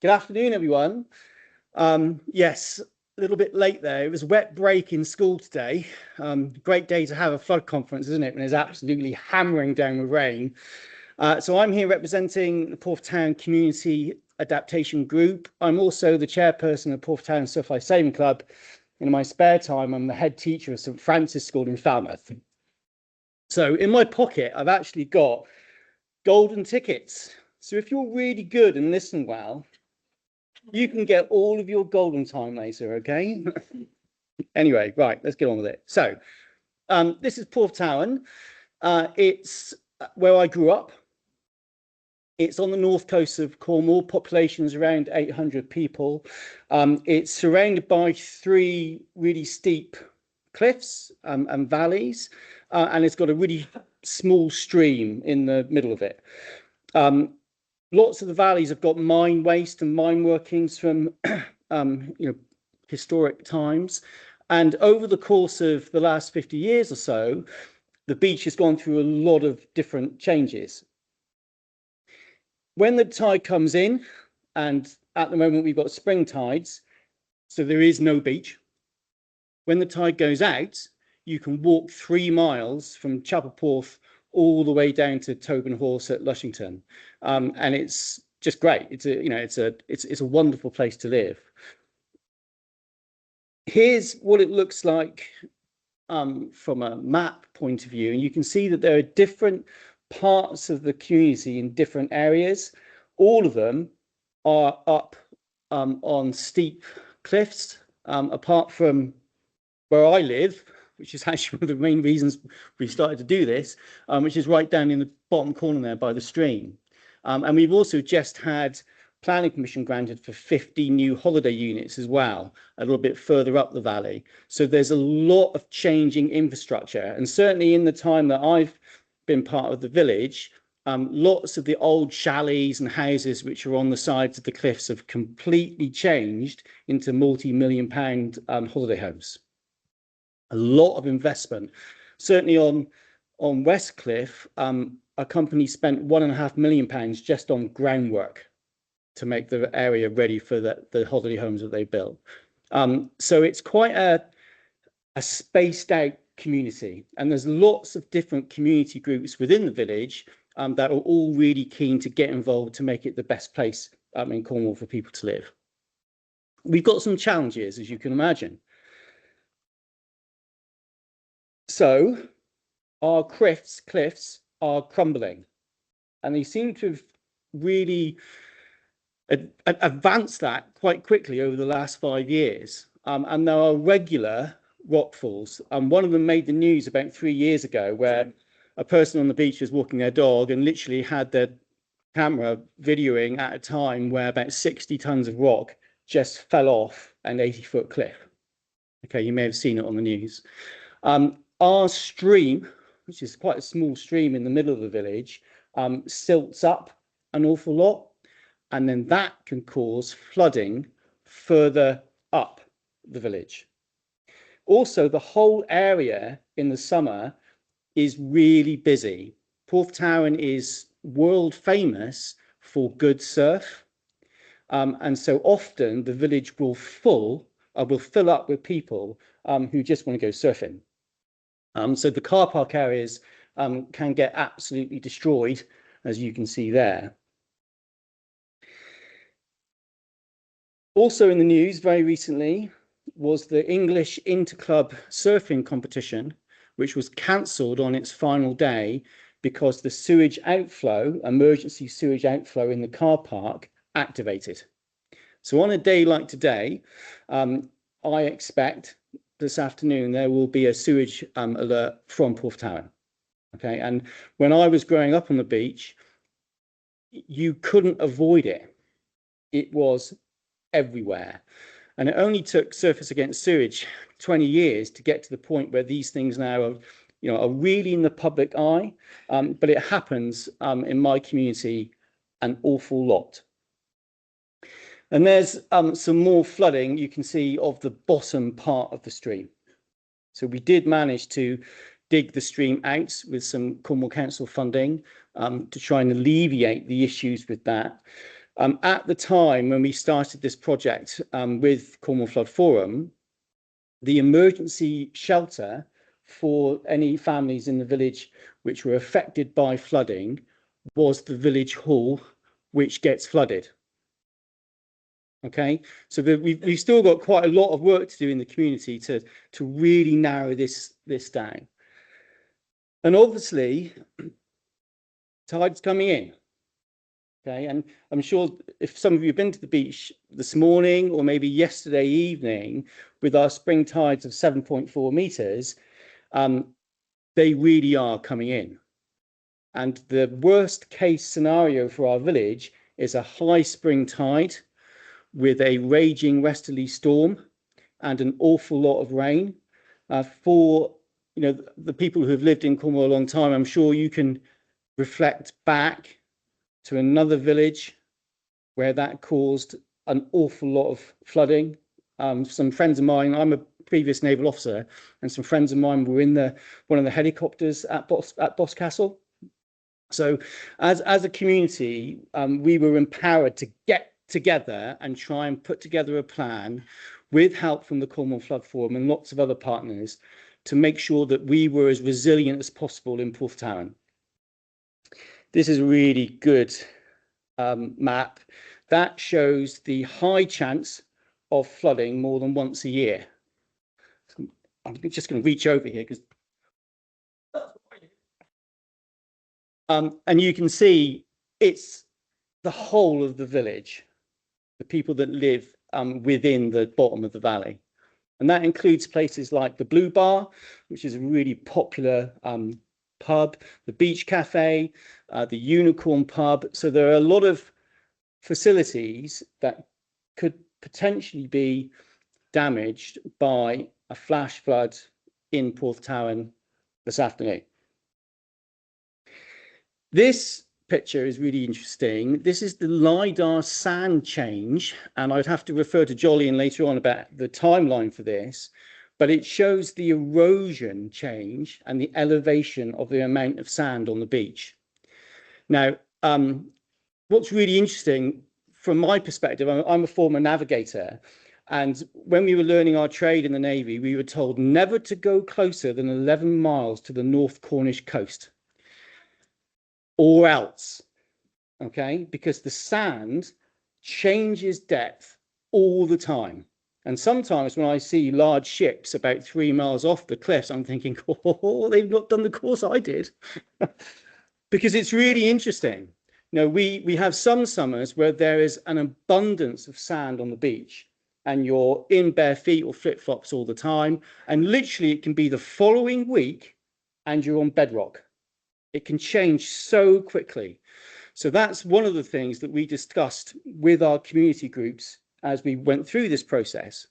Good afternoon, everyone. Yes, a little bit late there. It was a wet break in school today. Great day to have a flood conference, isn't it? When it's absolutely hammering down with rain. So I'm here representing the Porthtowan Community Adaptation Group. I'm also the chairperson of Porthtowan Surf Life Saving Club. And in my spare time, I'm the head teacher of St Francis School in Falmouth. So in my pocket, I've actually got golden tickets. So if you're really good and listen well, you can get all of your golden time later, okay? Anyway, right, let's get on with it. So, this is Porthtowan. It's where I grew up. It's on the north coast of Cornwall. Population is around 800 people. It's surrounded by three really steep cliffs and valleys, and it's got a really small stream in the middle of it. Lots of the valleys have got mine waste and mine workings from historic times. And over the course of the last 50 years or so, the beach has gone through a lot of different changes. When the tide comes in, and at the moment we've got spring tides, so there is no beach. When the tide goes out, you can walk 3 miles from Chapel Porth all the way down to Tobin Horse at Lushington, and it's just great. It's a wonderful place to live. Here's what it looks like from a map point of view, and you can see that there are different parts of the community in different areas. All of them are up on steep cliffs, apart from where I live, which is actually one of the main reasons we started to do this, which is right down in the bottom corner there by the stream. And we've also just had planning permission granted for 50 new holiday units as well, a little bit further up the valley. So there's a lot of changing infrastructure. And certainly in the time that I've been part of the village, lots of the old chalets and houses which are on the sides of the cliffs have completely changed into multi-million-pound holiday homes. A lot of investment. Certainly on Westcliff, a company spent £1.5 million just on groundwork to make the area ready for the holiday homes that they built. So it's quite a spaced out community, and there's lots of different community groups within the village that are all really keen to get involved to make it the best place in Cornwall for people to live. We've got some challenges, as you can imagine. So our cliffs are crumbling, and they seem to have really advanced that quite quickly over the last 5 years. And there are regular rockfalls. One of them made the news about 3 years ago, where a person on the beach was walking their dog and literally had their camera videoing at a time where about 60 tons of rock just fell off an 80-foot cliff. Okay, you may have seen it on the news. Our stream, which is quite a small stream in the middle of the village, silts up an awful lot, and then that can cause flooding further up the village. Also, the whole area in the summer is really busy. Porthtowan is world famous for good surf, and so often the village will fill up with people who just want to go surfing. So the car park areas can get absolutely destroyed, as you can see there. Also in the news very recently was the English Interclub surfing competition, which was cancelled on its final day because the sewage outflow, emergency sewage outflow in the car park, activated. So on a day like today, I expect this afternoon there will be a sewage alert from Porthtowan. Okay, and when I was growing up on the beach, you couldn't avoid it. It was everywhere, and it only took Surfers Against Sewage 20 years to get to the point where these things now are really in the public eye, but it happens in my community an awful lot. And there's some more flooding you can see of the bottom part of the stream. So we did manage to dig the stream out with some Cornwall Council funding to try and alleviate the issues with that. At the time when we started this project with Cornwall Flood Forum, the emergency shelter for any families in the village which were affected by flooding was the village hall, which gets flooded. Okay, so we've still got quite a lot of work to do in the community to really narrow this down. And obviously, tide's coming in. Okay, and I'm sure if some of you have been to the beach this morning or maybe yesterday evening with our spring tides of 7.4 meters, they really are coming in. And the worst case scenario for our village is a high spring tide with a raging westerly storm and an awful lot of rain. For the people who have lived in Cornwall a long time, I'm sure you can reflect back to another village where that caused an awful lot of flooding. Some friends of mine, I'm a previous naval officer, and some friends of mine were in one of the helicopters at Boscastle. So as a community, we were empowered to get together and try and put together a plan with help from the Cornwall Flood Forum and lots of other partners to make sure that we were as resilient as possible in Porthtowan. This is a really good map that shows the high chance of flooding more than once a year. So I'm just going to reach over here because and you can see it's the whole of the village, the people that live within the bottom of the valley. And that includes places like the Blue Bar, which is a really popular pub, the Beach Cafe, the Unicorn Pub. So there are a lot of facilities that could potentially be damaged by a flash flood in Porthtowan this afternoon. This picture is really interesting. This is the LiDAR sand change, and I'd have to refer to Jolyon later on about the timeline for this, but it shows the erosion change and the elevation of the amount of sand on the beach. Now, what's really interesting from my perspective, I'm a former navigator, and when we were learning our trade in the Navy, we were told never to go closer than 11 miles to the North Cornish coast, or else, okay, because the sand changes depth all the time. And sometimes when I see large ships about 3 miles off the cliffs, I'm thinking, oh, they've not done the course I did. Because it's really interesting. You know, we have some summers where there is an abundance of sand on the beach and you're in bare feet or flip-flops all the time. And literally it can be the following week and you're on bedrock. It can change so quickly. So that's one of the things that we discussed with our community groups as we went through this process.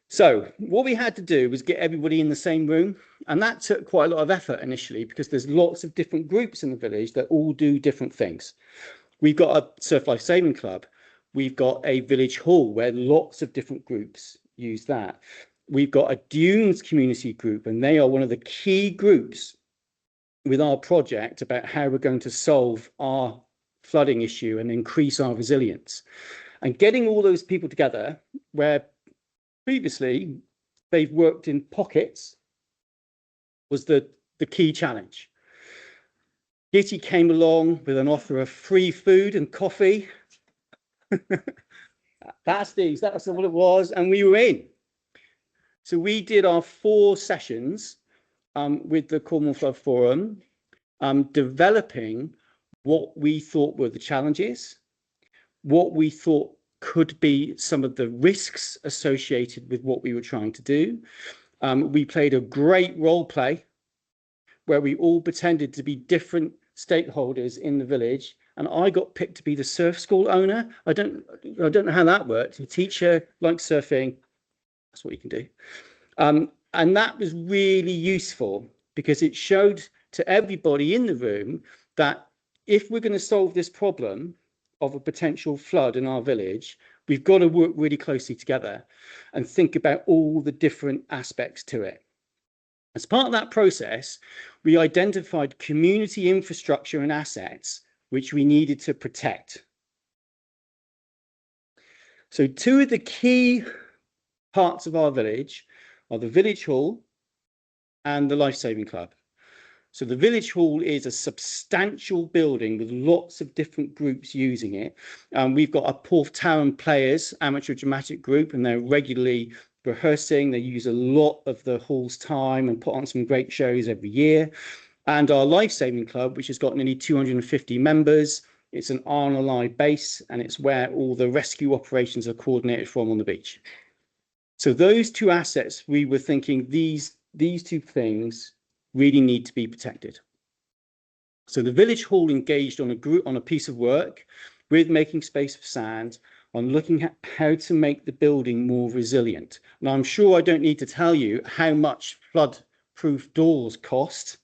So what we had to do was get everybody in the same room, and that took quite a lot of effort initially because there's lots of different groups in the village that all do different things. We've got a surf life saving club. We've got a village hall where lots of different groups use that. We've got a dunes community group, and they are one of the key groups with our project about how we're going to solve our flooding issue and increase our resilience. And getting all those people together where previously they've worked in pockets was the key challenge. Gitty came along with an offer of free food and coffee. That's what it was, and we were in. So we did our 4 sessions with the Cornwall Flood Forum, developing what we thought were the challenges, what we thought could be some of the risks associated with what we were trying to do. We played a great role play where we all pretended to be different stakeholders in the village, and I got picked to be the surf school owner. I don't know how that worked. A teacher likes surfing. That's what you can do. And that was really useful because it showed to everybody in the room that if we're going to solve this problem of a potential flood in our village, we've got to work really closely together and think about all the different aspects to it. As part of that process, we identified community infrastructure and assets which we needed to protect. So two of the key parts of our village are the village hall and the Life-Saving Club. So the village hall is a substantial building with lots of different groups using it. We've got a Porthtowan Players amateur dramatic group, and they're regularly rehearsing. They use a lot of the hall's time and put on some great shows every year. And our Life-Saving Club, which has got nearly 250 members. It's an RNLI base, and it's where all the rescue operations are coordinated from on the beach. So those two assets, we were thinking these two things really need to be protected. So the village hall engaged on a piece of work with Making Space for Sand on looking at how to make the building more resilient. Now, I'm sure I don't need to tell you how much flood-proof doors cost,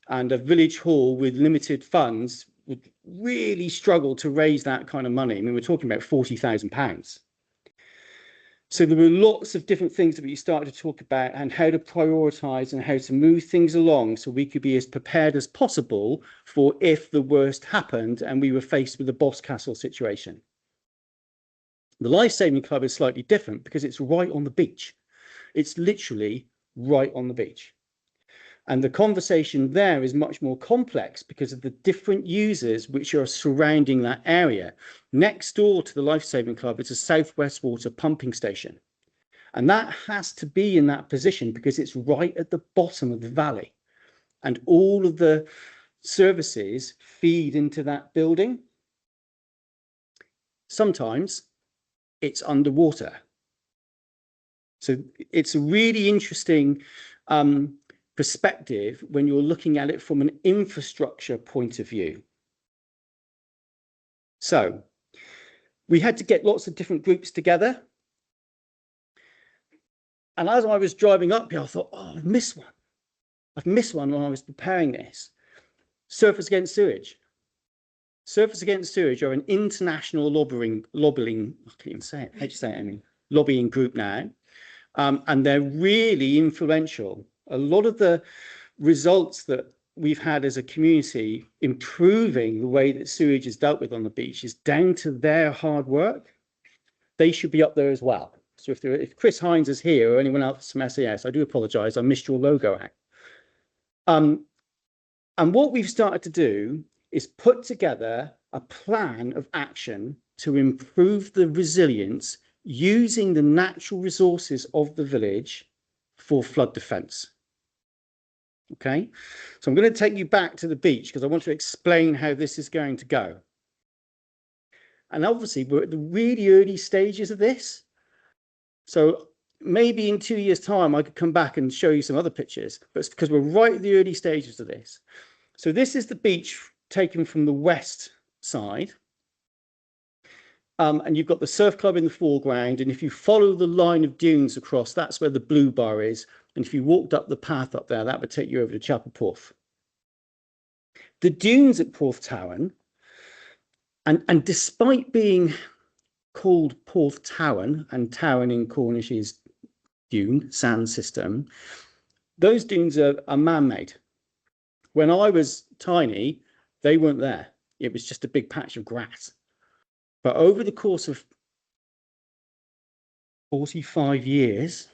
and a village hall with limited funds would really struggle to raise that kind of money. I mean, we're talking about £40,000. So there were lots of different things that we started to talk about, and how to prioritize and how to move things along so we could be as prepared as possible for if the worst happened and we were faced with a Boscastle situation. The Life-Saving Club is slightly different because it's right on the beach. It's literally right on the beach. And the conversation there is much more complex because of the different users which are surrounding that area. Next door to the Life-Saving Club is a South West Water pumping station. And that has to be in that position because it's right at the bottom of the valley. And all of the services feed into that building. Sometimes it's underwater. So it's a really interesting perspective when you're looking at it from an infrastructure point of view. So we had to get lots of different groups together. And as I was driving up here, I thought, oh, I've missed one. I've missed one when I was preparing this. Surfers Against Sewage. Surfers Against Sewage are an international lobbying, I can't even say it. How'd you say it, Amy? Lobbying group now. And they're really influential. A lot of the results that we've had as a community improving the way that sewage is dealt with on the beach is down to their hard work. They should be up there as well. So if Chris Hines is here or anyone else from SAS, I do apologise, I missed your logo out. And what we've started to do is put together a plan of action to improve the resilience using the natural resources of the village for flood defence. Okay, so I'm going to take you back to the beach because I want to explain how this is going to go. And obviously, we're at the really early stages of this. So maybe in 2 years' time, I could come back and show you some other pictures, but it's because we're right at the early stages of this. So this is the beach taken from the west side. And you've got the surf club in the foreground. And if you follow the line of dunes across, that's where the blue bar is. And if you walked up the path up there, that would take you over to Chapel Porth. The dunes at Porthtowan, and despite being called Porthtowan, and Towan in Cornish is dune, sand system, those dunes are man-made. When I was tiny, they weren't there. It was just a big patch of grass. But over the course of 45 years,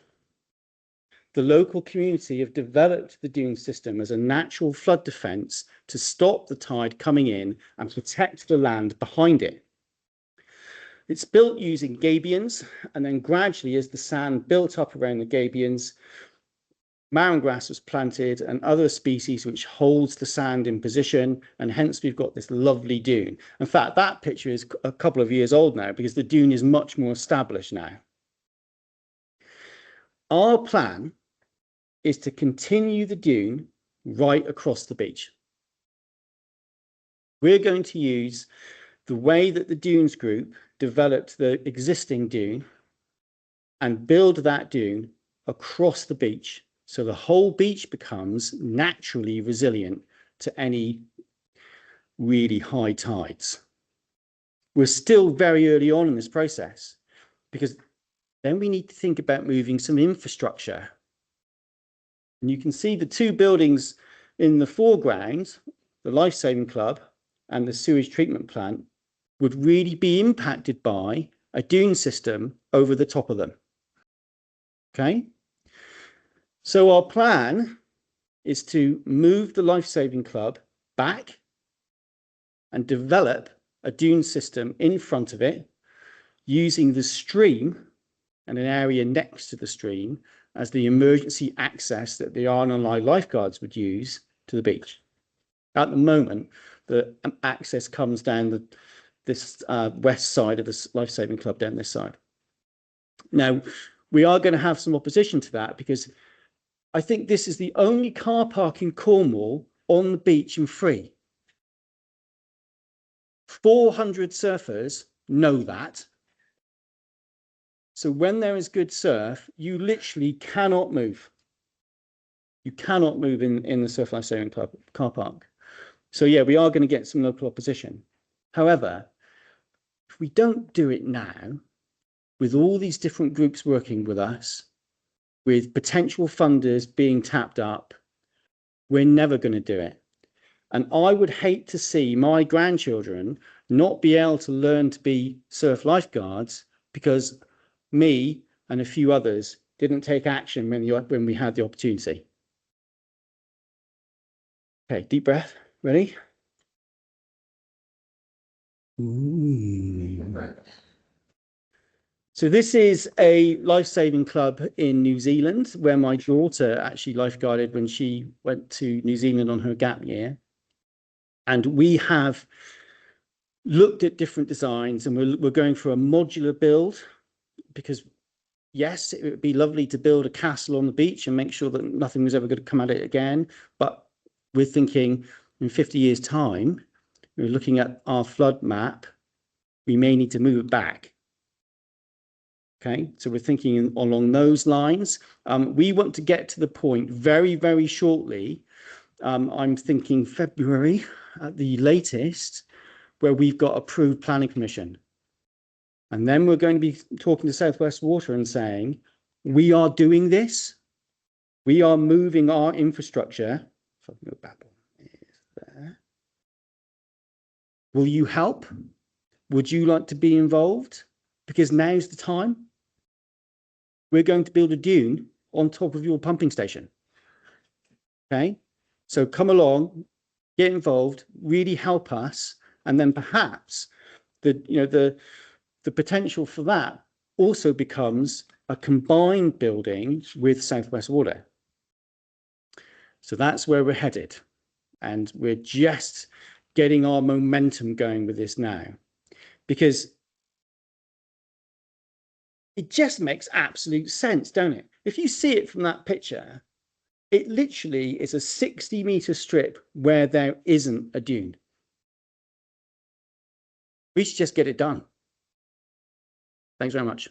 the local community have developed the dune system as a natural flood defence to stop the tide coming in and protect the land behind it. It's built using gabions, and then gradually, as the sand built up around the gabions, marron grass was planted and other species which holds the sand in position, and hence we've got this lovely dune. In fact, that picture is a couple of years old now because the dune is much more established now. Our plan is to continue the dune right across the beach. We're going to use the way that the Dunes group developed the existing dune and build that dune across the beach, so the whole beach becomes naturally resilient to any really high tides. We're still very early on in this process because then we need to think about moving some infrastructure. And you can see the two buildings in the foreground, the Life-Saving Club and the sewage treatment plant, would really be impacted by a dune system over the top of them. Okay. So our plan is to move the Life Saving Club back and develop a dune system in front of it using the stream and an area next to the stream as the emergency access that the RNLI lifeguards would use to the beach. At the moment, the access comes down this west side of the Life Saving Club, down this side. Now, we are going to have some opposition to that because I think this is the only car park in Cornwall on the beach and free. 400 surfers know that. So when there is good surf, you literally cannot move. You cannot move in the Surf Life Saving Club car park. So yeah, we are going to get some local opposition. However, if we don't do it now, with all these different groups working with us, with potential funders being tapped up, we're never going to do it. And I would hate to see my grandchildren not be able to learn to be surf lifeguards because me and a few others didn't take action when we had the opportunity. Okay, deep breath. Ready? So this is a life-saving club in New Zealand where my daughter actually lifeguarded when she went to New Zealand on her gap year. And we have looked at different designs and we're going for a modular build because yes, it would be lovely to build a castle on the beach and make sure that nothing was ever going to come at it again. But we're thinking in 50 years' time, we're looking at our flood map, we may need to move it back. Okay, so we're thinking along those lines. We want to get to the point very, very shortly. I'm thinking February at the latest, where we've got approved planning permission. And then we're going to be talking to South West Water and saying, we are doing this. We are moving our infrastructure. If I can go back one, is there. Will you help? Would you like to be involved? Because now's the time. We're going to build a dune on top of your pumping station. Okay, so come along, get involved, really help us, and then perhaps the potential for that also becomes a combined building with South West Water. So that's where we're headed, and we're just getting our momentum going with this now, because it just makes absolute sense, don't it? If you see it from that picture, it literally is a 60-meter strip where there isn't a dune. We should just get it done. Thanks very much.